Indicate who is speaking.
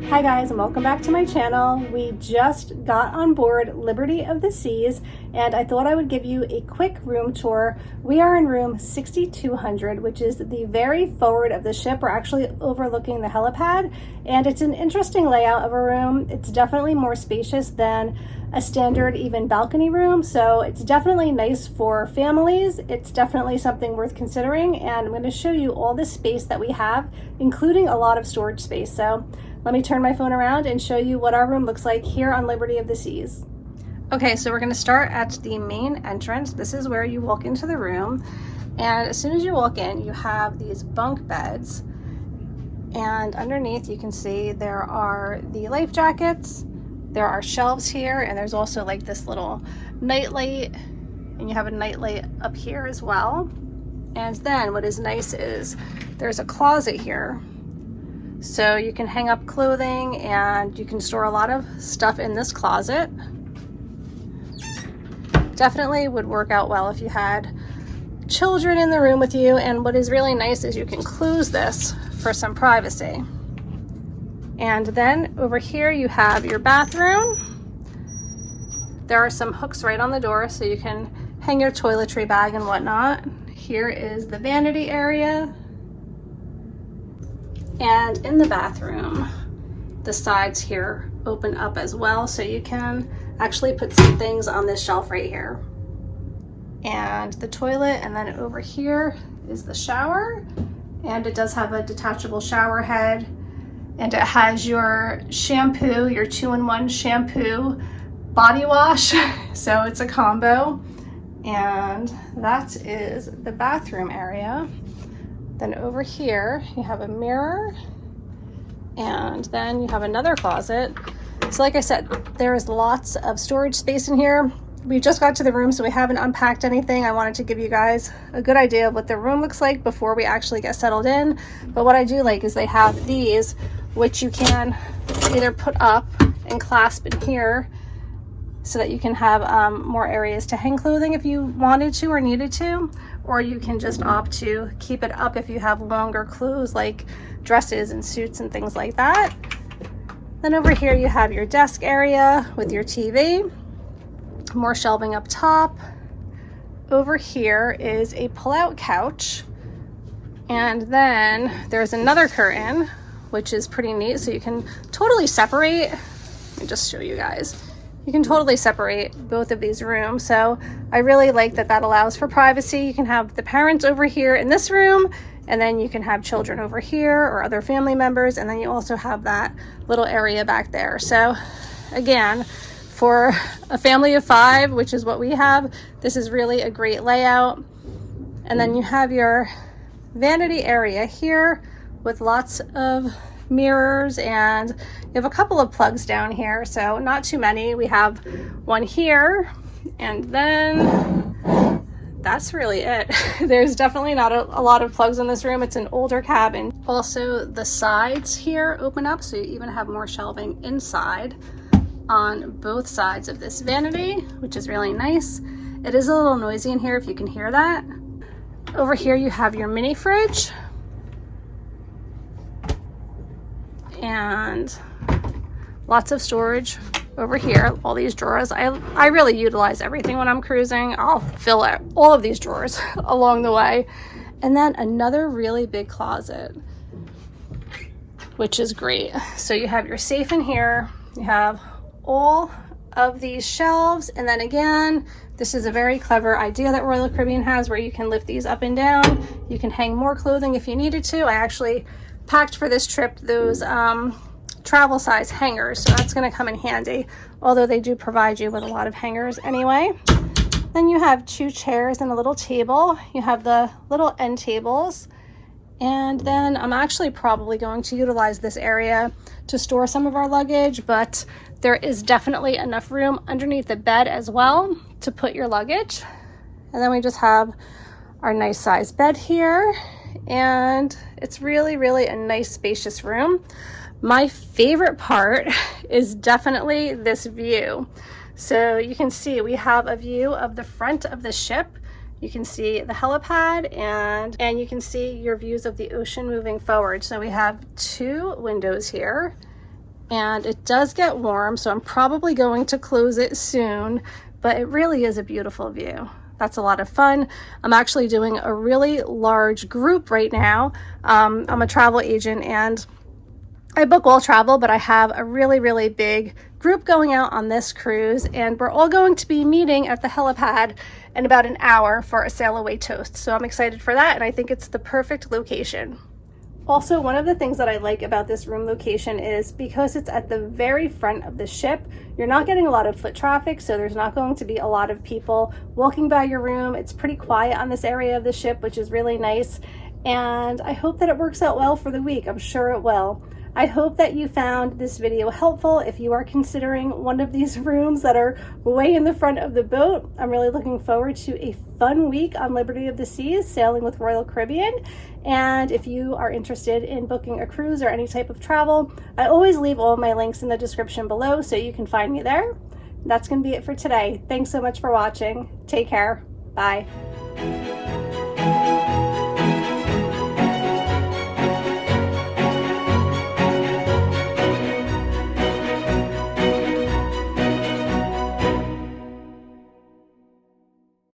Speaker 1: Hi guys, and welcome back to my channel. We just got on board Liberty of the Seas and I thought I would give you a quick room tour. We are in room 6200, which is the very forward of the ship. We're actually overlooking the helipad and it's an interesting layout of a room. It's definitely more spacious than a standard even balcony room, so it's definitely nice for families. It's definitely something worth considering, and I'm going to show you all the space that we have, including a lot of storage space. So let me turn my phone around and show you what our room looks like here on Liberty of the Seas. Okay, so we're going to start at the main entrance. This is where you walk into the room, and as soon as you walk in, you have these bunk beds, and underneath you can see there are the life jackets. There are shelves here, and there's also like this little night light, and you have a night light up here as well. And then what is nice is there's a closet here, so you can hang up clothing and you can store a lot of stuff in this closet. Definitely would work out well if you had children in the room with you. And what is really nice is you can close this for some privacy. And then over here you have your bathroom. There are some hooks right on the door so you can hang your toiletry bag and whatnot. Here is the vanity area. And in the bathroom, the sides here open up as well, so you can actually put some things on this shelf right here. And the toilet, and then over here is the shower. And it does have a detachable shower head. And it has your shampoo, your 2-in-1 shampoo, body wash. So it's a combo. And that is the bathroom area. Then over here, you have a mirror. And then you have another closet. So like I said, there is lots of storage space in here. We just got to the room, so we haven't unpacked anything. I wanted to give you guys a good idea of what the room looks like before we actually get settled in. But what I do like is they have these, which you can either put up and clasp in here so that you can have more areas to hang clothing if you wanted to or needed to, or you can just opt to keep it up if you have longer clothes like dresses and suits and things like that. Then over here you have your desk area with your TV, more shelving up top. Over here is a pull-out couch, and then there's another curtain which is pretty neat, so you can totally separate. Let me just show you guys. You can totally separate both of these rooms, so I really like that that allows for privacy. You can have the parents over here in this room, and then you can have children over here or other family members, and then you also have that little area back there. So again, for a family of 5, which is what we have, this is really a great layout. And then you have your vanity area here with lots of mirrors, and you have a couple of plugs down here, so not too many. We have one here, and then that's really it. There's definitely not a lot of plugs in this room. It's an older cabin. Also, the sides here open up, so you even have more shelving inside on both sides of this vanity, which is really nice. It is a little noisy in here if you can hear that. Over here you have your mini fridge, and lots of storage over here. All these drawers, I really utilize everything when I'm cruising. I'll fill out all of these drawers along the way. And then another really big closet, which is great. So you have your safe in here, you have all of these shelves, and then again, this is a very clever idea that Royal Caribbean has where you can lift these up and down. You can hang more clothing if you needed to. I actually packed for this trip those travel size hangers, so that's going to come in handy, although they do provide you with a lot of hangers anyway. Then you have 2 chairs and a little table. You have the little end tables, and then I'm actually probably going to utilize this area to store some of our luggage, but there is definitely enough room underneath the bed as well to put your luggage. And then we just have our nice size bed here, and it's really a nice spacious room. My favorite part is definitely this view. So you can see we have a view of the front of the ship. You can see the helipad, and you can see your views of the ocean moving forward. So we have 2 windows here, and it does get warm, so I'm probably going to close it soon, but it really is a beautiful view. That's a lot of fun. I'm actually doing a really large group right now. I'm a travel agent and I book all travel, but I have a really big group going out on this cruise, and we're all going to be meeting at the helipad in about an hour for a sail away toast. So I'm excited for that, and I think it's the perfect location. Also, one of the things that I like about this room location is because it's at the very front of the ship, you're not getting a lot of foot traffic, so there's not going to be a lot of people walking by your room. It's pretty quiet on this area of the ship, which is really nice, and I hope that it works out well for the week. I'm sure it will. I hope that you found this video helpful if you are considering one of these rooms that are way in the front of the boat. I'm really looking forward to a fun week on Liberty of the Seas, sailing with Royal Caribbean. And if you are interested in booking a cruise or any type of travel, I always leave all of my links in the description below so you can find me there. That's going to be it for today. Thanks so much for watching. Take care. Bye.